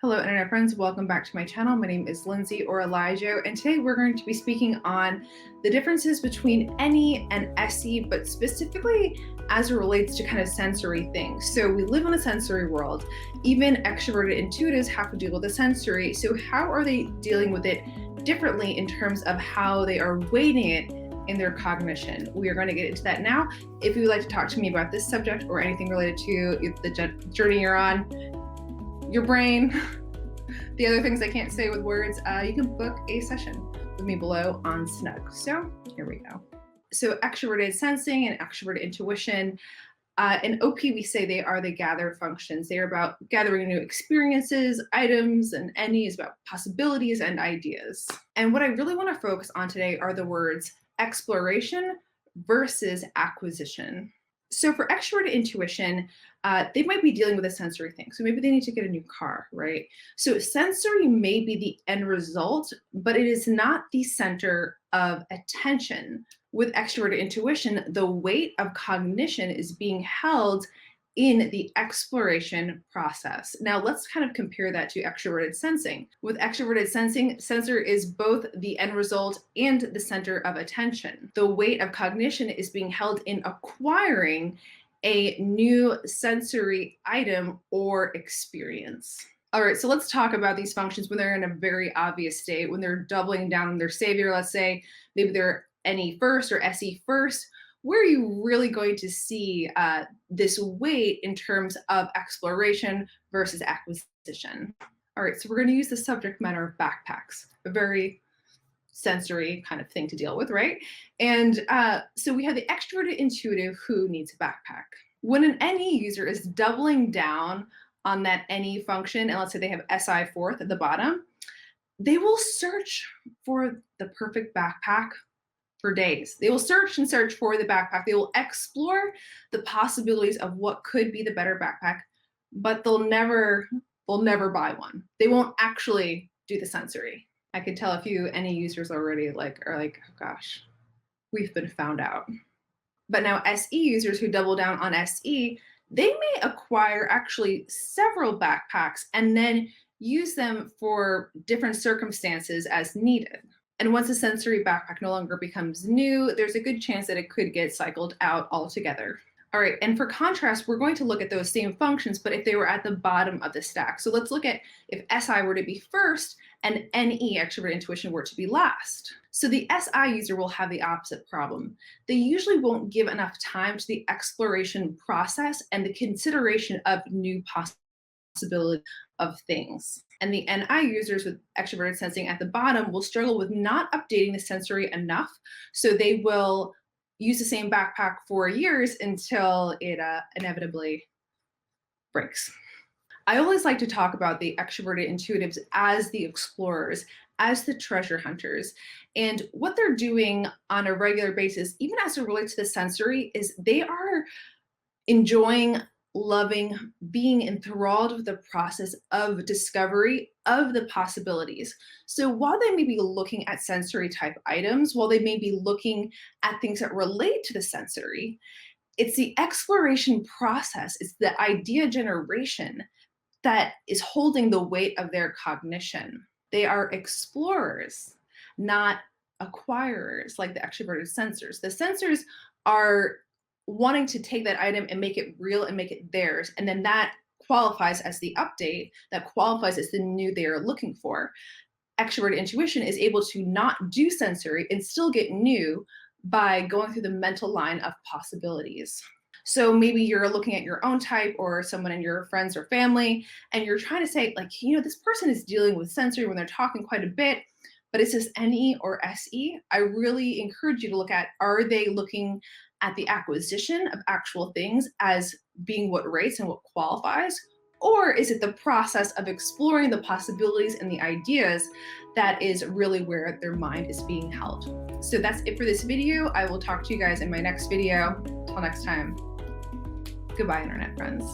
Hello, internet friends. Welcome back to my channel. My name is Lindsay or Elijah, and today we're going to be speaking on the differences between NE and SE, but specifically as it relates to kind of sensory things. So we live in a sensory world. Even extroverted intuitives have to deal with the sensory. So how are they dealing with it differently in terms of how they are weighting it in their cognition? We are going to get into that now. If you would like to talk to me about this subject or anything related to the journey you're on, your brain, the other things I can't say with words, you can book a session with me below on Snug. So here we go. So extroverted sensing and extroverted intuition. In OP, we say they are the gather functions. They are about gathering new experiences, items, and NE is about possibilities and ideas. And what I really want to focus on today are the words exploration versus acquisition. So for extroverted intuition, they might be dealing with a sensory thing. So maybe they need to get a new car, right? So sensory may be the end result, but it is not the center of attention. With extroverted intuition, the weight of cognition is being held in the exploration process. Now let's kind of compare that to extroverted sensing. With extroverted sensing, sensor is both the end result and the center of attention. The weight of cognition is being held in acquiring a new sensory item or experience. All right, so let's talk about these functions when they're in a very obvious state, when they're doubling down on their savior. Let's say maybe they're NE first or SE first. Where are you really going to see this weight in terms of exploration versus acquisition? All right, so we're going to use the subject matter of backpacks, a very sensory kind of thing to deal with, right? And so we have the extroverted intuitive who needs a backpack. When an NE user is doubling down on that NE function, and let's say they have SI fourth at the bottom, they will search for the perfect backpack for days. They will search and search for the backpack. They will explore the possibilities of what could be the better backpack, but they'll never buy one. They won't actually do the sensory. I could tell a few NE users already are like, oh gosh, we've been found out. But now SE users who double down on SE, they may acquire actually several backpacks and then use them for different circumstances as needed. And once a sensory backpack no longer becomes new, there's a good chance that it could get cycled out altogether. All right, and for contrast, we're going to look at those same functions, but if they were at the bottom of the stack. So let's look at if SI were to be first and NE, extroverted intuition, were to be last. So the SI user will have the opposite problem. They usually won't give enough time to the exploration process and the consideration of new possibilities of things. And the NI users with extroverted sensing at the bottom will struggle with not updating the sensory enough. So they will use the same backpack for years until it inevitably breaks. I always like to talk about the extroverted intuitives as the explorers, as the treasure hunters. And what they're doing on a regular basis, even as it relates to the sensory, is they are enjoying, loving, being enthralled with the process of discovery of the possibilities. So while they may be looking at sensory type items, while they may be looking at things that relate to the sensory, it's the exploration process, it's the idea generation that is holding the weight of their cognition. They are explorers, not acquirers like the extroverted sensors. The sensors are wanting to take that item and make it real and make it theirs. And then that qualifies as the update, that qualifies as the new they are looking for. Extroverted intuition is able to not do sensory and still get new by going through the mental line of possibilities. So maybe you're looking at your own type or someone in your friends or family, and you're trying to say, like, this person is dealing with sensory when they're talking quite a bit, but is this NE or SE? I really encourage you to look at, are they looking at the acquisition of actual things as being what rates and what qualifies? Or is it the process of exploring the possibilities and the ideas that is really where their mind is being held? So that's it for this video. I will talk to you guys in my next video. Till next time. Goodbye, internet friends.